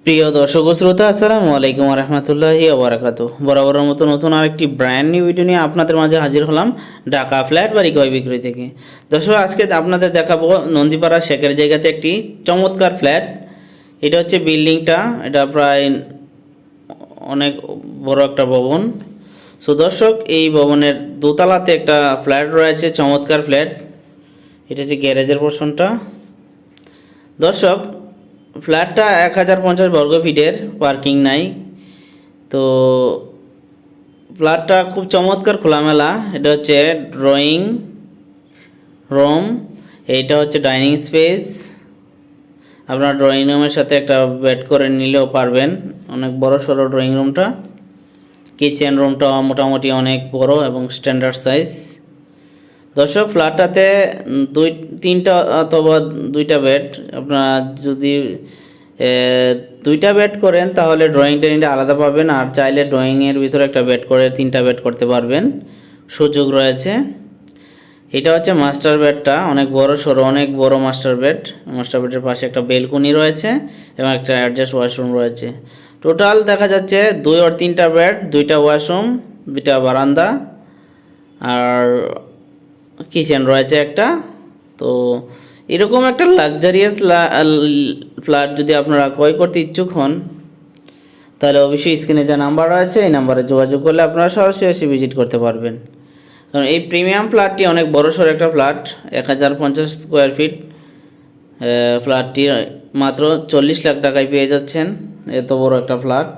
প্রিয় দর্শক ও শ্রোতা, আসসালামু আলাইকুম রহমতুল্লাহি ওবরাকাতু। বরাবরের মতো নতুন আরেকটি ব্র্যান্ড নিউ ভিডিও নিয়ে আপনাদের মাঝে হাজির হলাম ঢাকা ফ্ল্যাট বাড়ি ক্রয় বিক্রয় থেকে। দর্শক, আজকে আপনাদের দেখাবো নন্দীপাড়া শেখের জায়গাতে একটি চমৎকার ফ্ল্যাট। এটা হচ্ছে বিল্ডিংটা, এটা প্রায় অনেক বড় একটা ভবন। সো দর্শক, এই ভবনের দোতলাতে একটা ফ্ল্যাট রয়েছে, চমৎকার ফ্ল্যাট। এটা হচ্ছে গ্যারেজের পোর্শনটা। দর্শক, ফ্ল্যাটটা 1050 বর্গফিটের, পার্কিং নাই। তো ফ্ল্যাটটা খুব চমৎকার, খোলামেলা। এটা হচ্ছে ড্রয়িং রুম, এইটা হচ্ছে ডাইনিং স্পেস। আপনার ড্রয়িং রুমের সাথে একটা বেড করে নিলেও পারবেন, অনেক বড় সড়ো ড্রয়িং রুমটা। কিচেন রুমটা মোটামুটি অনেক বড় এবং স্ট্যান্ডার্ড সাইজ। দর্শক, ফ্ল্যাটটাতে তিনটা অথবা দুইটা বেড। আপনারা যদি দুইটা বেড করেন তাহলে ড্রয়িং টেনিংটা আলাদা পাবেন, আর চাইলে ড্রয়িংয়ের ভিতরে একটা বেড করে তিনটা বেড করতে পারবেন, সুযোগ রয়েছে। এটা হচ্ছে মাস্টার বেডটা, অনেক বড় সড়ো, অনেক বড় মাস্টার বেড। মাস্টার বেডের পাশে একটা বেলকনি রয়েছে এবং একটা অ্যাডজাস্ট ওয়াশরুম রয়েছে। টোটাল দেখা যাচ্ছে 2 আর 3টা বেড, 2টা ওয়াশরুম, 2টা বারান্দা, আর কিচেন রয়েছে একটা। তো এরকম একটা লাক্সারিয়াস ফ্ল্যাট যদি আপনারা ক্রয় করতে ইচ্ছুক হন, তাহলে অবশ্যই স্ক্রিনে যে নাম্বার রয়েছে এই নাম্বারে যোগাযোগ করলে আপনারা সরাসরি এসে ভিজিট করতে পারবেন। কারণ এই প্রিমিয়াম ফ্ল্যাটটি অনেক বড়সড় একটা ফ্ল্যাট, 1050 স্কোয়ার ফিট। ফ্ল্যাটটি মাত্র 40 লাখ টাকায় পেয়ে যাচ্ছেন। এত বড় একটা flat,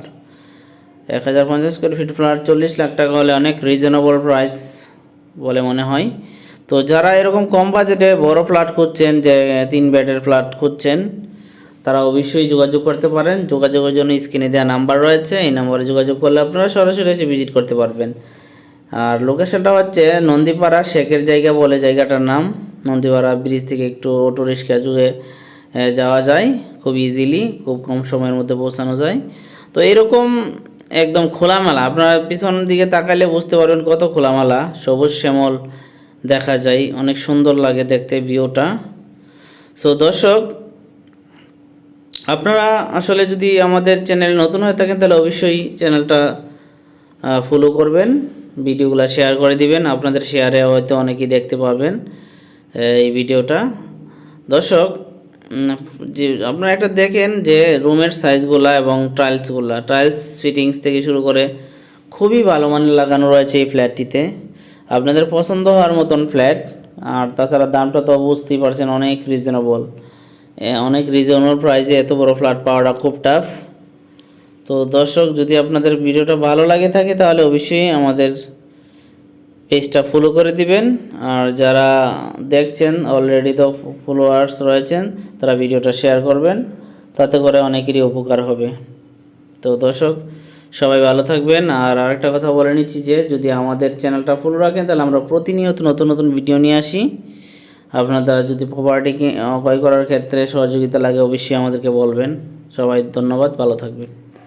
1050 square feet flat 40 lakh টাকা হলে অনেক রিজনেবল প্রাইস বলে মনে হয়। তো যারা এরকম কম বাজেটে বড় ফ্ল্যাট খুঁজছেন, যে 3 বেডের ফ্ল্যাট খুঁজছেন, তারা অবশ্যই যোগাযোগ করতে পারেন। যোগাযোগের জন্য স্ক্রিনে দেওয়া নাম্বার রয়েছে, এই নাম্বারে যোগাযোগ করলে আপনারা সরাসরি এসে ভিজিট করতে পারবেন। আর লোকেশনটা হচ্ছে নন্দীপাড়া শেখের জায়গা বলে জায়গাটার নাম। নন্দীপাড়া ব্রিজ থেকে একটু অটো রিক্সা যুগে যাওয়া যায় খুব ইজিলি, খুব কম সময়ের মধ্যে পৌঁছানো যায়। তো এরকম একদম খোলামেলা, আপনারা পিছন দিকে তাকালে বুঝতে পারবেন কত খোলামেলা, সবুজ শ্যামল দেখা যায়, অনেক সুন্দর লাগে দেখতে ভিউটা। সো দর্শক, আপনারা আসলে যদি আমাদের চ্যানেল নতুন হয়ে থাকেন তাহলে অবশ্যই চ্যানেলটা ফলো করবেন, ভিডিওগুলো শেয়ার করে দিবেন। আপনাদের শেয়ারে হয়তো অনেকেই দেখতে পাবেন এই ভিডিওটা। দর্শক, যে আপনারা একটা দেখেন যে রুমের সাইজগুলো এবং টাইলস ফিটিংস থেকে শুরু করে খুবই ভালো মানের লাগানো রয়েছে এই ফ্ল্যাটটিতে। আপনাদের পছন্দ হওয়ার মতন ফ্ল্যাট। আর তাছাড়া দামটা তো বুঝতেই পারছেন, অনেক রিজনেবল প্রাইসে এত বড় ফ্ল্যাট পাওয়াটা খুব টাফ। তো দর্শক, যদি আপনাদের ভিডিওটা ভালো লাগে থাকে তাহলে অবশ্যই আমাদের পেজটা ফলো করে দিবেন। আর যারা দেখছেন অলরেডি তো ফলোয়ার্স রয়েছেন, তারা ভিডিওটা শেয়ার করবেন, তাতে করে অনেকেরই উপকার হবে। তো দর্শক, সবাই ভালো থাকবেন। আর আরেকটা কথা বলে নিচ্ছি যে যদি আমাদের চ্যানেলটা ফলো রাখেন তাহলে আমরা প্রতিনিয়ত নতুন নতুন ভিডিও নিয়ে আসি। আপনারা যদি প্রপার্টি ক্রয় করার ক্ষেত্রে সহযোগিতা লাগে অবশ্যই আমাদেরকে বলবেন। সবাই ধন্যবাদ, ভালো থাকবেন।